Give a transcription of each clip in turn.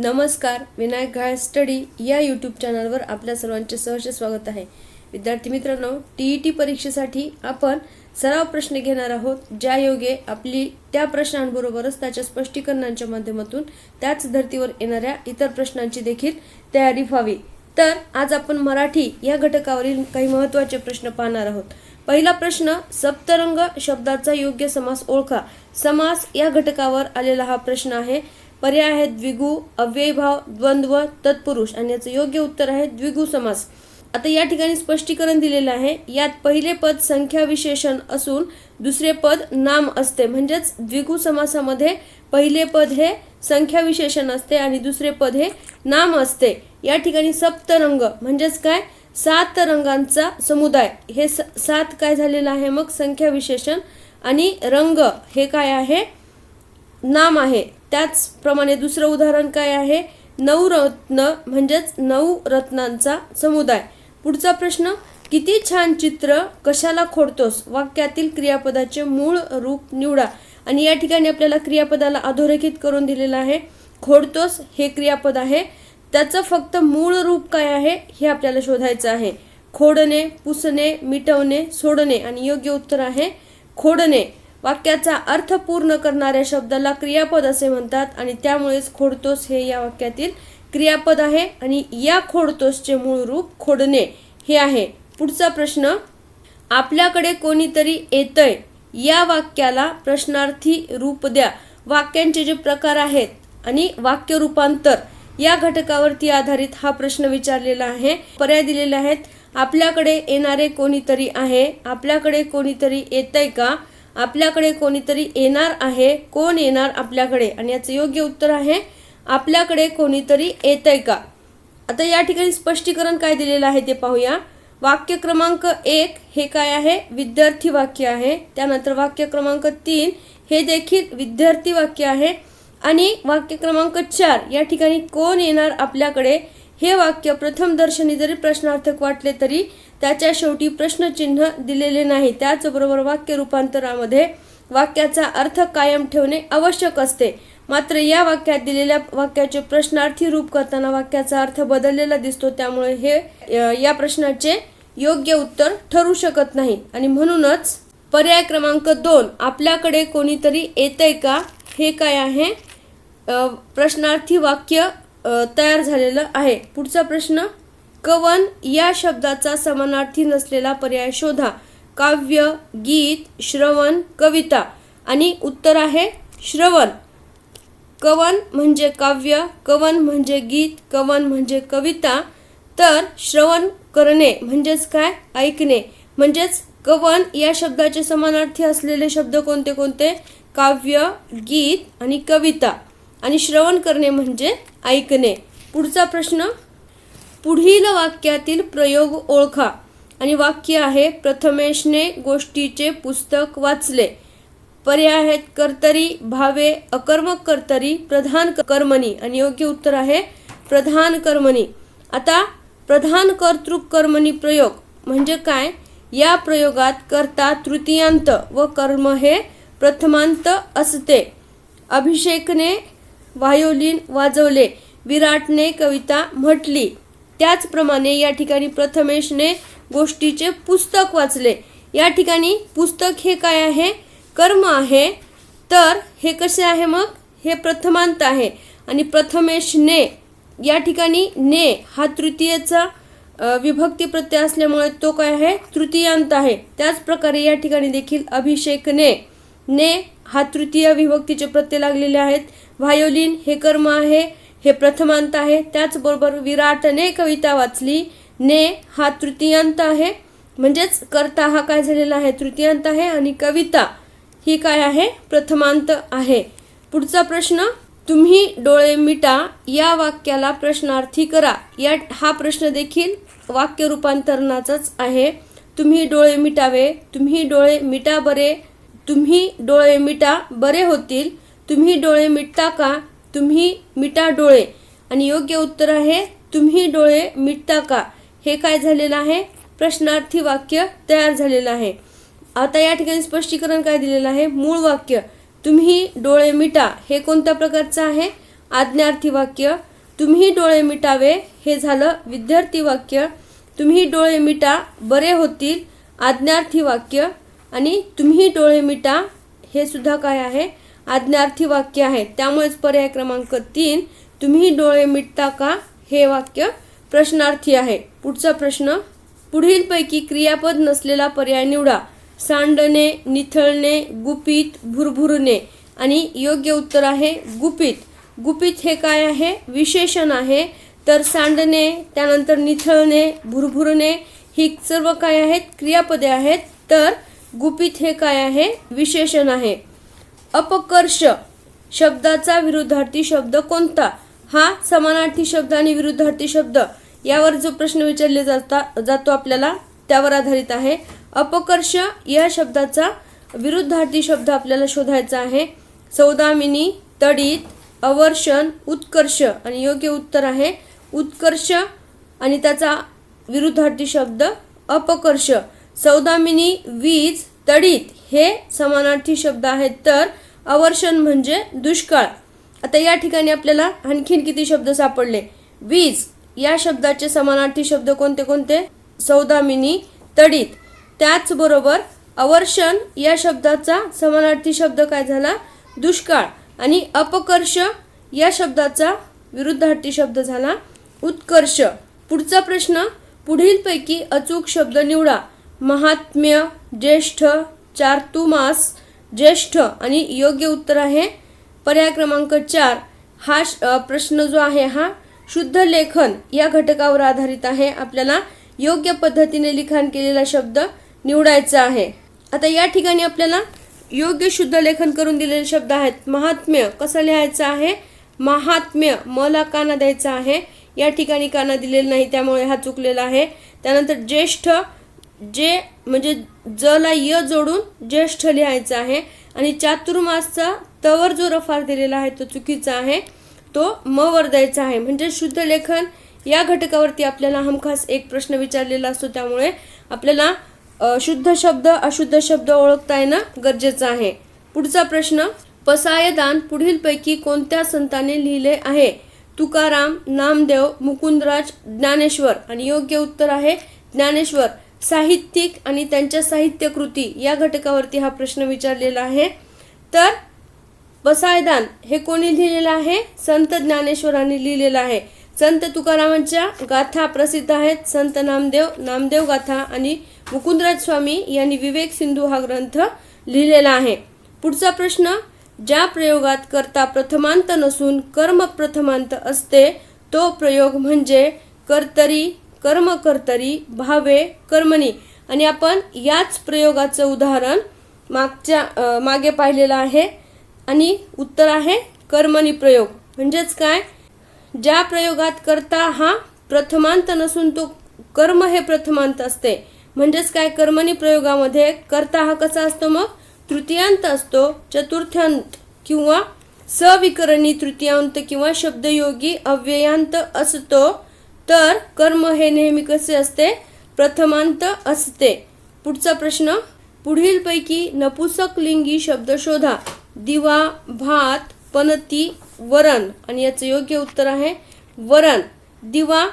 नमस्कार, विनायक घाळ स्टडी या यूट्यूब चॅनलवर आपल्या सर्वांचे सहर्ष स्वागत आहे. विद्यार्थी मित्रांनो, TET परीक्षेसाठी आपण सराव प्रश्न घेणार आहोत, ज्या योगे आपली त्या प्रश्नांबरोबरच त्याच्या स्पष्टीकरणांच्या माध्यमातून त्याच धर्तीवर येणाऱ्या इतर प्रश्नांची देखील तयारी व्हावी. तर आज आपण मराठी या घटकावरील काही महत्त्वाचे प्रश्न पाहणार आहोत. पहिला प्रश्न, सप्तरंग शब्दाचा योग्य समास ओळखा. समास या घटकावर आलेला हा प्रश्न आहे. पर्याय आहेत द्विगु, अव्ययीभाव, द्वंद्व, तत्पुरुष आणि याचं योग्य उत्तर आहे द्विगु समास. आता या ठिकाणी स्पष्टीकरण दिलेलं आहे. यात पहिले पद संख्या विशेषण असून दुसरे पद नाम असते. म्हणजेच द्विगु समासामध्ये पहिले पद हे संख्या विशेषण असते आणि दुसरे पद हे नाम असते. या ठिकाणी सप्तरंग म्हणजेच काय, 7 रंगांचा समुदाय. हे 7 काय झालेलं आहे मग संख्या विशेषण आणि रंग हे काय आहे, नाम आहे. त्याचप्रमाणे दुसरं उदाहरण काय आहे, 9 रत्न म्हणजेच 9 रत्नांचा समुदाय. पुढचा प्रश्न, किती छान चित्र कशाला खोडतोस. वाक्यातील क्रियापदाचे मूळ रूप निवडा. आणि या ठिकाणी आपल्याला क्रियापदाला अधोरेखित करून दिलेलं आहे. खोडतोस हे क्रियापद आहे, त्याचं फक्त मूळ रूप काय आहे हे आपल्याला शोधायचं आहे. खोडणे, पुसणे, मिटवणे, सोडणे आणि योग्य उत्तर आहे खोडणे. वाक्याचा अर्थ पूर्ण करणाऱ्या शब्दाला क्रियापद असे म्हणतात आणि त्यामुळेच खोडतोस हे या वाक्यातील क्रियापद आहे आणि या खोडतोसचे मूळ रूप खोडणे हे आहे. पुढचा प्रश्न, आपल्याकडे कोणीतरी येतंय या वाक्याला प्रश्नार्थी रूप द्या. वाक्यांचे जे प्रकार आहेत आणि वाक्य रूपांतर या घटकावरती आधारित हा प्रश्न विचारलेला आहे. पर्याय दिलेले आहेत. आपल्याकडे येणारे कोणीतरी आहे, आपल्याकडे कोणीतरी येतंय का, आपल्याकडे कोणीतरी येणार आहे, कोण येणार आपल्याकडे, आणि याचं योग्य उत्तर आहे आपल्याकडे कोणीतरी येतंय का. आता या ठिकाणी स्पष्टीकरण काय दिलेलं आहे ते पाहूया. वाक्य क्रमांक 1 हे काय आहे, विद्यार्थी वाक्य आहे. त्यानंतर वाक्य क्रमांक 3 हे देखील विद्यार्थी वाक्य आहे आणि वाक्य क्रमांक 4 या ठिकाणी कोण येणार आपल्याकडे हे वाक्य प्रथम दर्शनी जरी प्रश्नार्थक वाटले तरी त्याच्या शेवटी प्रश्नचिन्ह दिलेले नाही. त्याचबरोबर वाक्य रूपांतरामध्ये वाक्याचा अर्थ कायम ठेवणे आवश्यक असते. मात्र या वाक्यात दिलेल्या वाक्याचे प्रश्नार्थी रूप करताना वाक्याचा अर्थ बदललेला दिसतो. त्यामुळे हे या प्रश्नाचे योग्य उत्तर ठरू शकत नाही आणि म्हणूनच पर्याय क्रमांक 2 आपल्याकडे कोणीतरी येतंय का हे काय आहे, प्रश्नार्थी वाक्य तयार झालेलं आहे. पुढचा प्रश्न, कवन या शब्दाचा समानार्थी नसलेला पर्याय शोधा. काव्य, गीत, श्रवण, कविता आणि उत्तर आहे श्रवण. कवन म्हणजे काव्य, कवन म्हणजे गीत, कवन म्हणजे कविता. तर श्रवण करणे म्हणजेच काय, ऐकणे. म्हणजेच कवन या शब्दाचे समानार्थी असलेले शब्द कोणते कोणते, काव्य, गीत आणि कविता. आणि श्रवण करणे म्हणजे ऐकणे. पुढचा प्रश्न, पुढील वाक्यातील प्रयोग ओळखा. आणि वाक्य आहे, प्रथमेशने गोष्टीचे पुस्तक वाचले. पर्याय आहेत कर्तरी, भावे, अकर्मक कर्तरी, प्रधान कर्मणी आणि योग्य उत्तर आहे प्रधान कर्मणी. आता प्रधान कर्तृक कर्मणी प्रयोग म्हणजे काय, या प्रयोगात कर्ता तृतीयांत व कर्म हे प्रथमांत असते. अभिषेकने व्हायोलिन वाजवले, विराटने कविता म्हटली. त्याचप्रमाणे या ठिकाणी प्रथमेशने गोष्टीचे पुस्तक वाचले. या ठिकाणी पुस्तक हे काय आहे, कर्म आहे. तर हे कसे आहे मग, हे प्रथमांत आहे आणि प्रथमेशने या ठिकाणी ने हा तृतीयेचा विभक्ती प्रत्यय असल्यामुळे तो काय आहे, तृतीयांत आहे. त्याचप्रकारे या ठिकाणी देखील अभिषेकने ने हा तृतीय विभक्तीचे प्रत्यय लागलेले आहेत. व्हायोलिन हे कर्म आहे, हे प्रथमांत आहे. त्याचबरोबर विराटने कविता वाचली, ने हा तृतीयांत आहे. म्हणजेच कर्ता हा काय झालेला आहे, तृतीयांत आहे आणि कविता ही काय आहे, प्रथमांत आहे. पुढचा प्रश्न, तुम्ही डोळे मिटा या वाक्याला प्रश्नार्थी करा. हा प्रश्न देखील वाक्य रूपांतरणाचाच आहे. तुम्ही डोळे मिटावे, तुम्ही डोळे मिटा बरे, तुम्ही डोळे मिटा बरे होतील, तुम्ही डोळे मिटता का, तुम्ही मिटा डोळे. आणि योग्य उत्तर आहे तुम्ही डोळे मिटता का. हे काय झालेलं आहे, प्रश्नार्थी वाक्य तयार झालेलं आहे. आता या ठिकाणी स्पष्टीकरण काय दिलेलं आहे, मूळ वाक्य तुम्ही डोळे मिटा हे कोणत्या प्रकारचं आहे, आज्ञार्थी वाक्य. तुम्ही डोळे मिटावे हे झालं विद्यार्थी वाक्य. तुम्ही डोळे मिटा बरे होतील आज्ञार्थी वाक्य. आणि तुम्ही डोळे मिटा हे सुद्धा काय आहे, आज्ञार्थी वाक्य आहे. त्यामुळेच पर्याय क्रमांक 3 तुम्ही डोळे मिटता का हे वाक्य प्रश्नार्थी आहे. पुढचा प्रश्न, पुढीलपैकी क्रियापद नसलेला पर्याय निवडा. सांडणे, निथळणे, गुपित, भुरभुरणे. आणि योग्य उत्तर आहे गुपित. गुपित हे काय आहे, विशेषण आहे. तर सांडणे, त्यानंतर निथळणे, भुरभुरणे ही सर्व काय आहेत, क्रियापदे आहेत. तर गुपित हे काय आहे, विशेषण आहे. अपकर्ष शब्दाचा विरुद्धार्थी शब्द कोणता? हा समानार्थी शब्द आणि विरुद्धार्थी शब्द यावर जो प्रश्न विचारले जातो आपल्याला त्यावर आधारित आहे. अपकर्ष या शब्दाचा विरुद्धार्थी शब्द आपल्याला शोधायचा आहे. सौदामिनी, तडित, अवर्षण, उत्कर्ष. आणि योग्य उत्तर आहे उत्कर्ष आणि त्याचा विरुद्धार्थी शब्द अपकर्ष. सौदामिनी, वीज, तडित हे समानार्थी शब्द आहेत. तर अवर्षण म्हणजे दुष्काळ. आता या ठिकाणी आपल्याला आणखीन किती शब्द सापडले? वीज या शब्दाचे समानार्थी शब्द कोणते कोणते? सौदामिनी, तडित. त्याचबरोबर अवर्षण या शब्दाचा समानार्थी शब्द काय झाला? दुष्काळ. आणि अपकर्ष या शब्दाचा विरुद्धार्थी शब्द झाला उत्कर्ष. पुढचा प्रश्न, पुढीलपैकी अचूक शब्द निवडा. महात्म्य, ज्येष्ठ, चातुर्मास, ज्येष्ठ. आणि योग्य उत्तर आहे पर्याय क्रमांक 4. हा प्रश्न जो आहे हा शुद्ध लेखन या घटकावर आधारित आहे. आपल्याला योग्य पद्धतीने लिखाण केलेला शब्द निवडायचा आहे. आता या ठिकाणी आपल्याला योग्य शुद्ध लेखन करून दिलेले शब्द आहेत. महात्म्य कसं लिहायचं आहे? महात्म्य मला काना द्यायचा आहे. या ठिकाणी काना दिलेला नाही त्यामुळे हा चुकलेला आहे. त्यानंतर ज्येष्ठ, जे म्हणजे जला य जोडून ज्येष्ठ लिहायचं आहे. आणि चातुर्मासचा तवर जो रफार दिलेला आहे तो चुकीचा आहे, तो म वर द्यायचा आहे. म्हणजे शुद्ध लेखन या घटकावरती आपल्याला हमखास एक प्रश्न विचारलेला असतो. त्यामुळे आपल्याला शुद्ध शब्द अशुद्ध शब्द ओळखता येणं गरजेचं आहे. पुढचा प्रश्न, पसायदान पुढीलपैकी कोणत्या संतांनी लिहिले आहे? तुकाराम, नामदेव, मुकुंदराज, ज्ञानेश्वर. आणि योग्य उत्तर आहे ज्ञानेश्वर. साहित्यिक आणि त्यांच्या साहित्यकृती या घटकावरती हा प्रश्न विचारलेला आहे. तर पसायदान हे कोणी लिहिलेलं आहे? संत ज्ञानेश्वरांनी लिहिलेलं आहे. संत तुकारामांच्या गाथा प्रसिद्ध आहेत. संत नामदेव गाथा. आणि मुकुंदराज स्वामी यांनी विवेक सिंधू हा ग्रंथ लिहिलेला आहे. पुढचा प्रश्न, ज्या प्रयोगात कर्ता प्रथमांत नसून कर्म प्रथमांत असते तो प्रयोग म्हणजे कर्तरी, कर्मकर्तरी, भावे, कर्मणी. आणि आपण याच प्रयोगाचं उदाहरण मागे पाहिलेलं आहे. आणि उत्तर आहे कर्मणी प्रयोग. म्हणजेच काय, ज्या प्रयोगात कर्ता हा प्रथमांत नसून तो कर्म हे प्रथमांत असते. म्हणजेच काय, कर्मणी प्रयोगामध्ये कर्ता हा कसा असतो? मग तृतीयांत असतो, चतुर्थ्यांत किंवा सविकरणी तृतीयांत किंवा शब्दयोगी अव्ययांत असतो. तर कर्म हे नेहमी कसे असते? प्रथमांत असते. पुढचा प्रश्न, पुढीलपैकी नपुंसकलिंगी शब्द शोधा. दिवा, भात, पणती, वरण. आणि याचं योग्य उत्तर आहे वरण. दिवा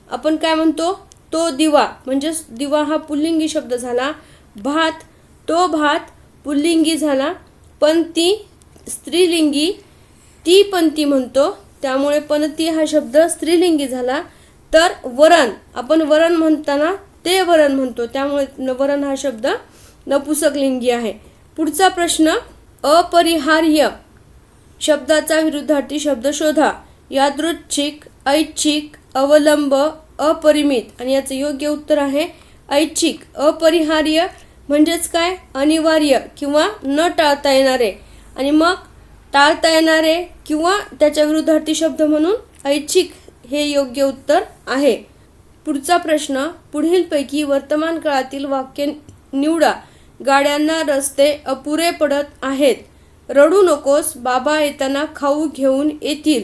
आपण काय म्हणतो? तो दिवा. म्हणजे दिवा हा पुल्लिंगी शब्द झाला. भात, तो भात पुल्लिंगी झाला. पणती स्त्रीलिंगी, ती पणती म्हणतो. त्यामुळे पणती हा शब्द स्त्रीलिंगी झाला. तर वरण आपण वरण म्हणताना ते वरण म्हणतो. त्यामुळे वरण हा शब्द नपुंसकलिंगी आहे. पुढचा प्रश्न, अपरिहार्य शब्दाचा विरुद्धार्थी शब्द शोधा. यादृच्छिक, ऐच्छिक, अवलंब, अपरिमित. आणि याचं योग्य उत्तर आहे ऐच्छिक. अपरिहार्य म्हणजेच काय, अनिवार्य किंवा न टाळता येणारे. आणि मग टाळता येणारे किंवा त्याच्या विरुद्धार्थी शब्द म्हणून ऐच्छिक हे योग्य उत्तर आहे. पुढचा प्रश्न, पुढीलपैकी वर्तमान काळातील वाक्य निवडा. गाड्यांना रस्ते अपुरे पडत आहेत. रडू नकोस, बाबा येताना खाऊ घेऊन येतील.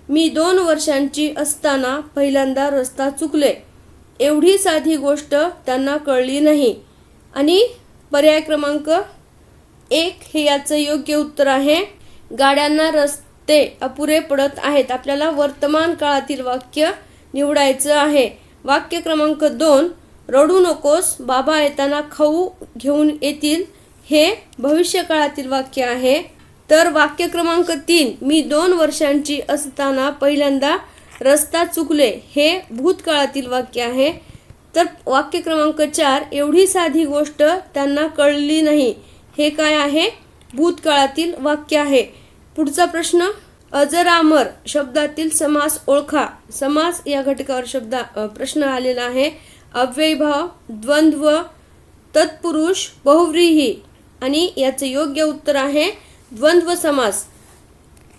मी 2 वर्षांची असताना पहिल्यांदा रस्ता चुकले. एवढी साधी गोष्ट त्यांना कळली नाही. आणि पर्याय क्रमांक 1 हे याचं योग्य उत्तर आहे. गाड्यांना ते अपुरे पडत आहेत. आपल्याला वर्तमान काळातील वाक्य निवडायचं आहे. वाक्य क्रमांक 2, रडू नकोस, बाबा येताना खाऊ घेऊन येतील, हे भविष्य काळातील वाक्य आहे. तर वाक्य क्रमांक 3, मी 2 वर्षांची असताना पहिल्यांदा रस्ता चुकले, हे भूतकाळातील वाक्य आहे. तर वाक्य क्रमांक 4, एवढी साधी गोष्ट त्यांना कळली नाही, हे काय आहे? भूतकाळातील वाक्य आहे. पुढचा प्रश्न, अजरामर शब्दातील समास ओळखा. समास या घटकावर प्रश्न आलेला आहे. अव्ययीभाव, द्वंद्व, तत्पुरुष, बहुव्रीही आणि याचे योग्य उत्तर आहे द्वंद्व समास.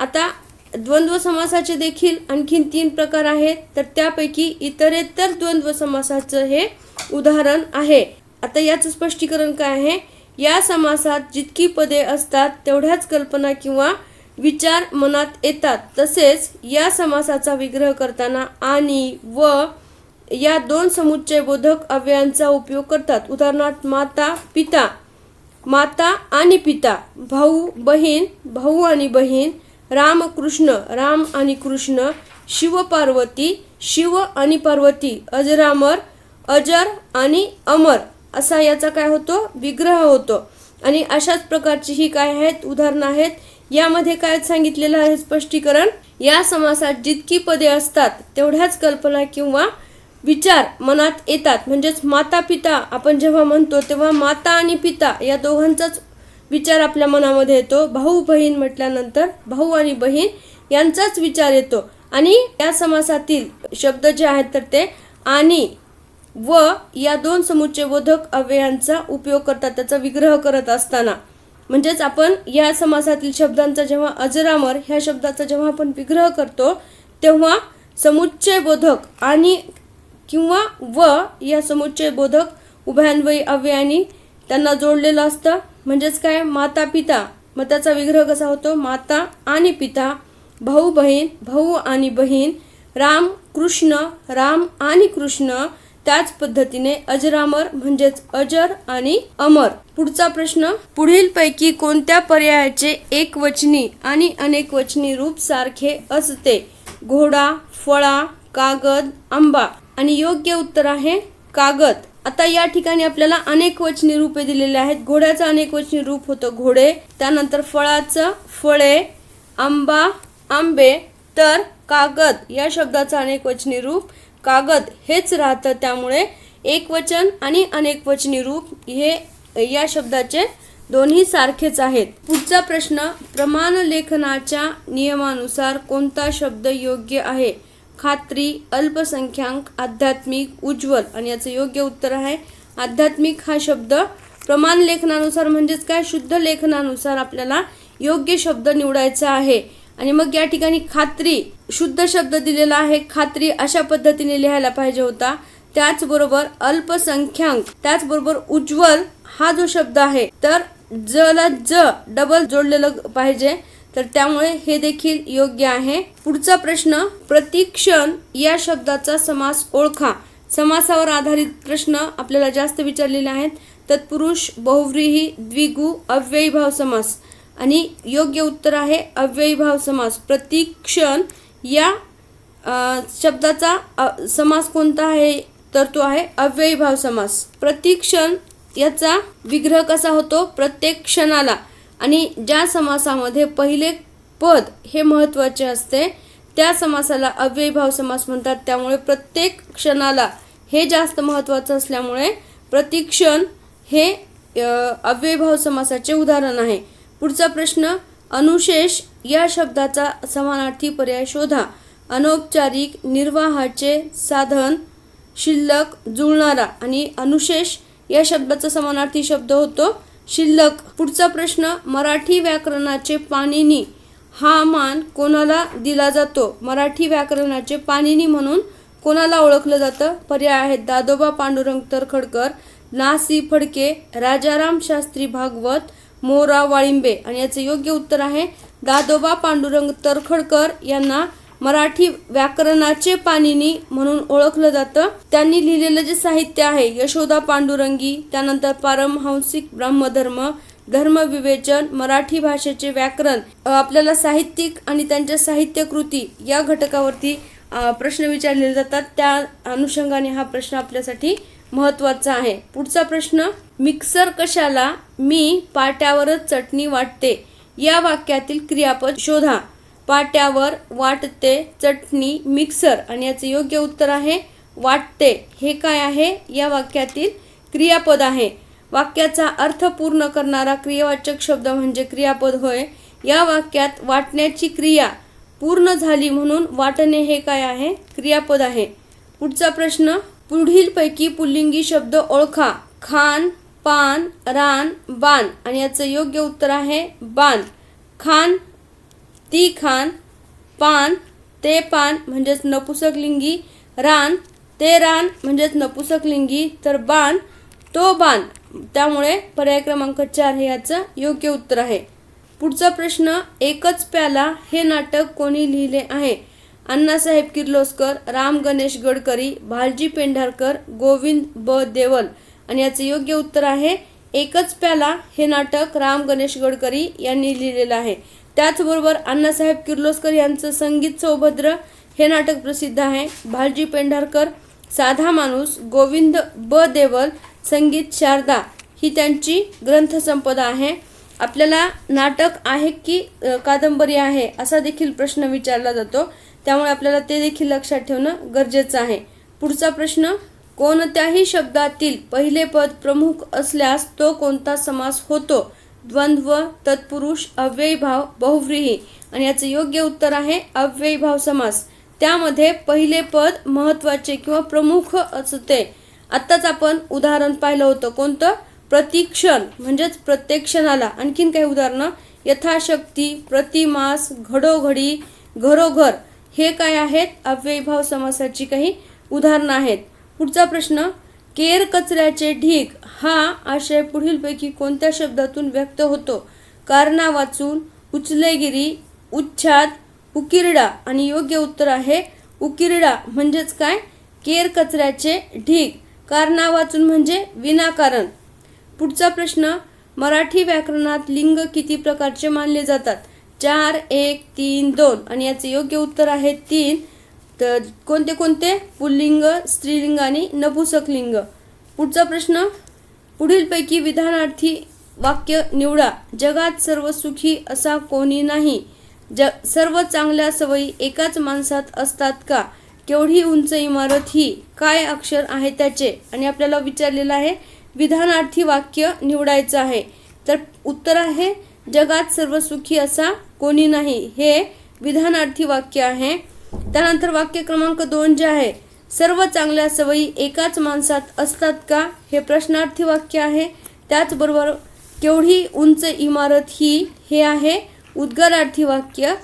आता द्वंद्व समासाचे देखील आणखीन 3 प्रकार आहेत. तर त्यापैकी इतरेतर द्वंद्व समासाचं हे उदाहरण आहे. आता याचं स्पष्टीकरण काय आहे? या समासात जितकी पदे असतात तेवढ्याच कल्पना किंवा विचार मनात येतात. तसेच या समासाचा विग्रह करताना आणि व या 2 समुच्चयबोधक अव्ययांचा उपयोग करतात. उदाहरणार्थ माता पिता, माता आणि पिता, भाऊ बहीण, भाऊ आणि बहीण, राम कृष्ण, राम आणि कृष्ण, शिव पार्वती, शिव आणि पार्वती, अजरामर, अजर आणि अमर, असा याचा काय होतो? विग्रह होतो. आणि अशाच प्रकारची ही काय आहेत? उदाहरणं आहेत. यामध्ये काय सांगितलेलं आहे स्पष्टीकरण? या समासात जितकी पदे असतात तेवढ्याच कल्पना किंवा विचार मनात येतात. म्हणजेच माता पिता आपण जेव्हा म्हणतो तेव्हा माता आणि पिता या दोघांचाच विचार आपल्या मनामध्ये येतो. भाऊ बहीण म्हटल्यानंतर भाऊ आणि बहीण यांचाच विचार येतो. आणि या समासातील शब्द जे आहेत तर ते आणि व या 2 समुच्चयबोधक अव्ययांचा उपयोग करतात त्याचा विग्रह करत असताना. म्हणजेच आपण या समासातील शब्दांचा जेव्हा अजरामर ह्या शब्दाचा जेव्हा आपण विग्रह करतो तेव्हा समुच्चयबोधक आणि किंवा व या समुच्चयबोधक उभयान्वयी अव्ययांनी त्यांना जोडलेलं असतं. म्हणजेच काय? माता पिता, मग त्याचा विग्रह कसा होतो? माता आणि पिता, भाऊ बहीण, भाऊ आणि बहीण, राम कृष्ण, राम आणि कृष्ण. त्याच पद्धतीने अजरामर म्हणजेच अजर आणि अमर. पुढचा प्रश्न, पुढीलपैकी कोणत्या पर्यायाचे एकवचनी आणि अनेकवचनी रूप सारखे असते? घोडा, फळा, कागद, आंबा. आणि योग्य उत्तर आहे कागद. आता या ठिकाणी आपल्याला अनेकवचनी रूपे दिलेले आहेत. घोड्याचं अनेकवचनी रूप होतं घोडे, त्यानंतर फळाचं फळे, आंबा आंबे, तर कागद या शब्दाचं अनेकवचनी रूप कागद हेच राहतं. त्यामुळे एकवचन आणि अनेकवचनी रूप हे या शब्दाचे दोन्ही सारखेच आहेत. पुढचा प्रश्न, प्रमाण लेखनाच्या नियमानुसार कोणता शब्द योग्य आहे? खात्री, अल्पसंख्याक, आध्यात्मिक, उज्ज्वल. आणि याचं योग्य उत्तर आहे आध्यात्मिक हा शब्द. प्रमाण लेखनानुसार म्हणजेच काय? शुद्ध लेखनानुसार आपल्याला योग्य शब्द निवडायचा आहे. आणि मग या ठिकाणी खात्री शुद्ध शब्द दिलेला आहे. खात्री अशा पद्धतीने लिहायला पाहिजे होता. त्याचबरोबर अल्पसंख्याक, त्याचबरोबर उज्ज्वल हा जो शब्द आहे तर जला ज डबल जोडलेलं पाहिजे. तर त्यामुळे हे देखील योग्य आहे. पुढचा प्रश्न, प्रतिक्षण या शब्दाचा समास ओळखा. समासावर आधारित प्रश्न आपल्याला जास्त विचारलेले आहेत. तत्पुरुष, बहुव्रीही, द्विगु, अव्ययीभाव समास. आणि योग्य उत्तर आहे अव्ययीभाव समास. प्रतिक्षण या शब्दाचा समास कोणता आहे तर तो आहे अव्ययीभाव समास. प्रतिक्षण याचा विग्रह कसा होतो? प्रत्येक क्षणाला. आणि ज्या समासामध्ये पहिले पद हे महत्त्वाचे असते त्या समासाला अव्ययीभाव समास म्हणतात. त्यामुळे प्रत्येक क्षणाला हे जास्त महत्त्वाचं असल्यामुळे प्रतिक्षण हे अव्ययीभाव समासाचे उदाहरण आहे. पुढचा प्रश्न, अनुशेष या शब्दाचा समानार्थी पर्याय शोधा. अनौपचारिक, निर्वाहाचे साधन, शिल्लक, जुळणारा. आणि अनुशेष या शब्दाचा समानार्थी शब्द होतो शिल्लक. पुढचा प्रश्न, मराठी व्याकरणाचे पाणिनी हा मान कोणाला दिला जातो? मराठी व्याकरणाचे पाणिनी म्हणून कोणाला ओळखलं जातं? पर्याय आहेत दादोबा पांडुरंग तर्खडकर, ना. सी. फडके, राजाराम शास्त्री भागवत, मोरा वाळिंबे. आणि याचे योग्य उत्तर आहे दादोबा पांडुरंग तर्खडकर यांना मराठी व्याकरणाचे पाणिनी म्हणून ओळखलं जातं. त्यांनी लिहिलेलं जे साहित्य आहे यशोदा पांडुरंगी, त्यानंतर पारमहंसिक ब्रह्मधर्म, धर्मविवेचन, मराठी भाषेचे व्याकरण, आपल्याला साहित्यिक आणि त्यांच्या साहित्यकृती या घटकावरती प्रश्न विचारले जातात. त्या अनुषंगाने हा प्रश्न आपल्यासाठी महत्त्वाचा आहे. पुढचा प्रश्न, मिक्सर कशाला मी पाट्यावरच चटणी वाटते या वाक्यातील क्रियापद शोधा. पाट्यावर, वाटते, चटणी, मिक्सर आणि याचे योग्य उत्तर आहे वाटते. हे काय आहे? या वाक्यातील क्रियापद आहे. वाक्याचा अर्थ पूर्ण करणारा क्रियावाचक शब्द म्हणजे क्रियापद होय. या वाक्यात वाटण्याची क्रिया पूर्ण झाली म्हणून वाटणे हे काय आहे? क्रियापद आहे. पुढचा प्रश्न, पुढीलपैकी पुल्लिंगी शब्द ओळखा. खान, पान, रान, बाण आणि याचं योग्य उत्तर आहे बाण. खान, ती खान, पान, ते पान म्हणजेच नपुसकलिंगी, रान, ते रान म्हणजेच नपुसकलिंगी, तर बाण, तो बाण. त्यामुळे पर्याय क्रमांक 4 हे याचं योग्य उत्तर आहे. पुढचा प्रश्न, एकच प्याला हे नाटक कोणी लिहिले आहे? अण्णासाहेब किर्लोस्कर, राम गणेश गडकरी, भालजी पेंढारकर, गोविंद ब देवल आणि याचे योग्य उत्तर आहे एकच प्याला हे नाटक राम गणेश गडकरी यांनी लिहिलेलं आहे. त्याचबरोबर अण्णासाहेब किर्लोस्कर यांचं संगीत सौभद्र हे नाटक प्रसिद्ध आहे. भालजी पेंढारकर साधा माणूस, गोविंद ब देवल संगीत शारदा ही त्यांची ग्रंथसंपदा आहे. आपल्याला नाटक आहे की कादंबरी आहे असा देखील प्रश्न विचारला जातो, त्यामुळे आपल्याला ते देखील लक्षात ठेवणं गरजेचं आहे. पुढचा प्रश्न, कोणत्याही शब्दातील पहिले पद प्रमुख असल्यास तो कोणता समास होतो? द्वंद्व, तत्पुरुष, अव्ययीभाव, बहुव्रीही आणि याचे योग्य उत्तर आहे अव्ययीभाव समास. त्यामध्ये पहिले पद महत्त्वाचे किंवा प्रमुख असते. आत्ताच आपण उदाहरण पाहिलं होतं कोणतं? प्रतिक्षण म्हणजेच प्रत्येक क्षणाला. आणखीन काही उदाहरणं, यथाशक्ती, प्रतिमास, घडोघडी, घरोघर हे काय आहेत? अव्ययीभाव समासाची काही उदाहरणं आहेत. पुढचा प्रश्न, केर कचऱ्याचे ढीग हा आशय पुढीलपैकी कोणत्या शब्दातून व्यक्त होतो? कारणा वाचून, उचलेगिरी, उच्छाद, उकिरडा आणि योग्य उत्तर आहे उकिरडा. म्हणजेच काय? केर कचऱ्याचे ढीग. कारणा वाचून म्हणजे विनाकारण. पुढचा प्रश्न, मराठी व्याकरणात लिंग किती प्रकारचे मानले जातात? 4, 1, 3, 2 आणि याचे योग्य उत्तर आहे 3. तर कोणते कोणते? पुल्लिंग, स्त्रीलिंग आणि नपुंसकलिंग. पुढचा प्रश्न, पुढीलपैकी विधानार्थी वाक्य निवडा. जगात सर्व सुखी असा कोणी नाही. सर्व चांगल्या सवयी एकाच माणसात असतात का? केवढी उंच इमारत ही? काय अक्षर आहे त्याचे? आणि आपल्याला विचारलेलं आहे विधानार्थी वाक्य निवडायचं आहे. तर उत्तर आहे जगात सर्व सुखी असा कोणी नाही. हे विधानार्थी वाक्य आहे. त्यानंतर वाक्य क्रमांक 2 जे आहे, सर्व चांगल्या सवयी एकाच माणसात असतात का? हे प्रश्नार्थी वाक्य आहे. त्याचबरोबर केवढी उंच इमारत ही हे आहे उद्गारार्थी वाक्य.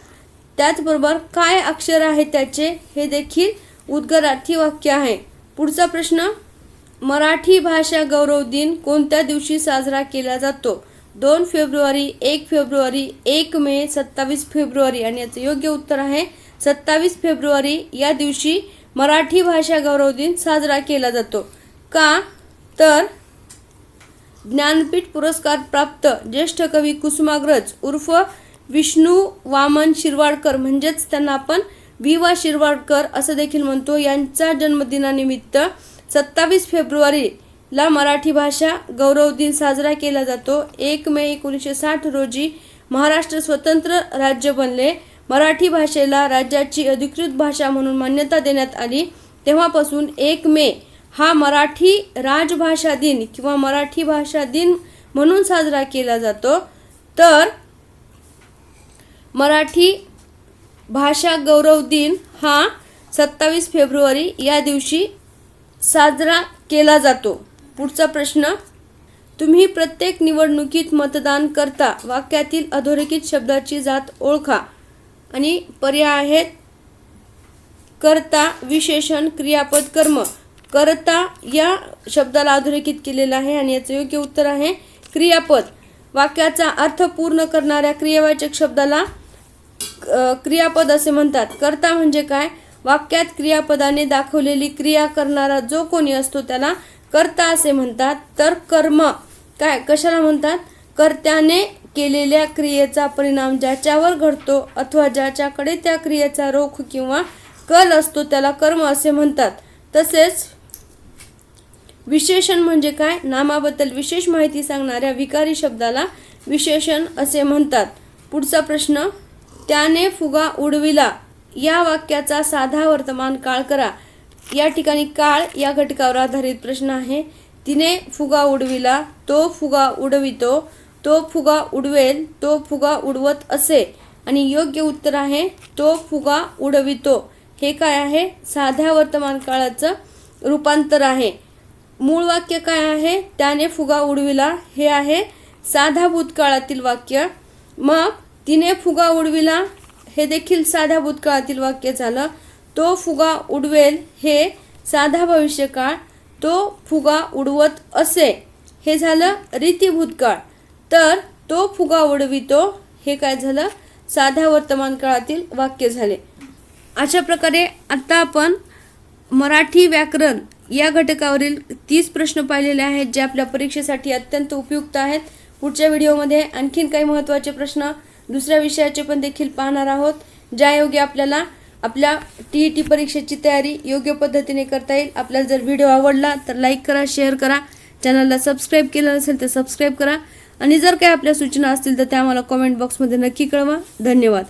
त्याचबरोबर काय अक्षर आहे त्याचे हे देखील उद्गारार्थी वाक्य आहे. पुढचा प्रश्न, मराठी भाषा गौरव दिन कोणत्या दिवशी साजरा केला जातो? 2 फेब्रुवारी, 1 फेब्रुवारी, 1 मे, 27 फेब्रुवारी आणि याचं योग्य उत्तर आहे 27 फेब्रुवारी या दिवशी मराठी भाषा गौरव दिन साजरा केला जातो. का? तर ज्ञानपीठ पुरस्कार प्राप्त ज्येष्ठ कवी कुसुमाग्रज उर्फ विष्णू वामन शिरवाडकर म्हणजेच त्यांना आपण वि.वा. शिरवाडकर असं देखील म्हणतो, यांचा जन्मदिनानिमित्त 27 फेब्रुवारीला मराठी भाषा गौरव दिन साजरा केला जातो. 1 मे 1960 रोजी महाराष्ट्र स्वतंत्र राज्य बनले. मराठी भाषेला राज्याची अधिकृत भाषा म्हणून मान्यता देण्यात आली. तेव्हापासून 1 मे हा मराठी राजभाषा दिन किंवा मराठी भाषा दिन म्हणून साजरा केला जातो. तर मराठी भाषा गौरव दिन हा 27 फेब्रुवारी या दिवशी साजरा केला जातो. पुढचा प्रश्न, तुम्ही प्रत्येक निवडणुकीत मतदान करता. वाक्यातील अधोरेखित शब्दाची जात ओळखा. आणि पर्याय आहेत कर्ता, विशेषण, क्रियापद, कर्म. कर्ता या शब्दाला अधोरेखित केलेलं आहे आणि याचं योग्य उत्तर आहे क्रियापद. वाक्याचा अर्थ पूर्ण करणाऱ्या क्रियावाचक शब्दाला क्रियापद असे म्हणतात. कर्ता म्हणजे काय? वाक्यात क्रियापदाने दाखवलेली क्रिया करणारा जो कोणी असतो त्याला कर्ता असे म्हणतात. तर कर्म काय कशाला म्हणतात? कर्त्याने केलेल्या क्रियेचा परिणाम ज्याच्यावर घडतो अथवा ज्याच्याकडे त्या क्रियेचा रोख किंवा कल असतो त्याला कर्म असे म्हणतात. तसेच विशेषण म्हणजे काय? नामाबद्दल विशेष माहिती सांगणाऱ्या विकारी शब्दाला विशेषण असे म्हणतात. पुढचा प्रश्न, त्याने फुगा उडविला या वाक्याचा साधा वर्तमान काळ करा. या ठिकाणी काळ या घटकावर आधारित प्रश्न आहे. तिने फुगा उडविला, तो फुगा उडवितो, तो फुगा उडवेल, तो फुगा उडवत असे. आणि योग्य उत्तर आहे तो फुगा उडवितो. हे काय आहे? साध्या वर्तमान काळाचं रूपांतर आहे. मूळ वाक्य काय आहे? त्याने फुगा उडविला हे आहे साधा भूतकाळातील वाक्य. मग तिने फुगा उडविला हे देखील साध्या भूतकाळातील वाक्य झालं. तो फुगा उडवेल हे साधा भविष्यकाळ. तो फुगा उडवत असे हे झालं रीती भूतकाळ. तर तो फुगा उडवितो हे काय झालं? साध्या वर्तमान काळातील वाक्य झाले. अशा प्रकारे आता आपण मराठी व्याकरण या घटकावरील 30 प्रश्न पाहिलेले आहेत जे आपल्या परीक्षेसाठी अत्यंत उपयुक्त आहेत. पुढच्या व्हिडिओमध्ये आणखीन काही महत्त्वाचे प्रश्न दुसऱ्या विषयाचे पण देखील पाहणार आहोत, ज्यायोगे आपल्याला आपल्या TET परीक्षेची तयारी योग्य पद्धतीने करता येईल. आपल्याला जर व्हिडिओ आवडला तर लाईक करा, शेअर करा, चॅनलला सबस्क्राईब केलं नसेल तर सबस्क्राईब करा आणि जर काही आपल्या सूचना असतील तर त्या आम्हाला कमेंट बॉक्समध्ये नक्की कळवा. धन्यवाद.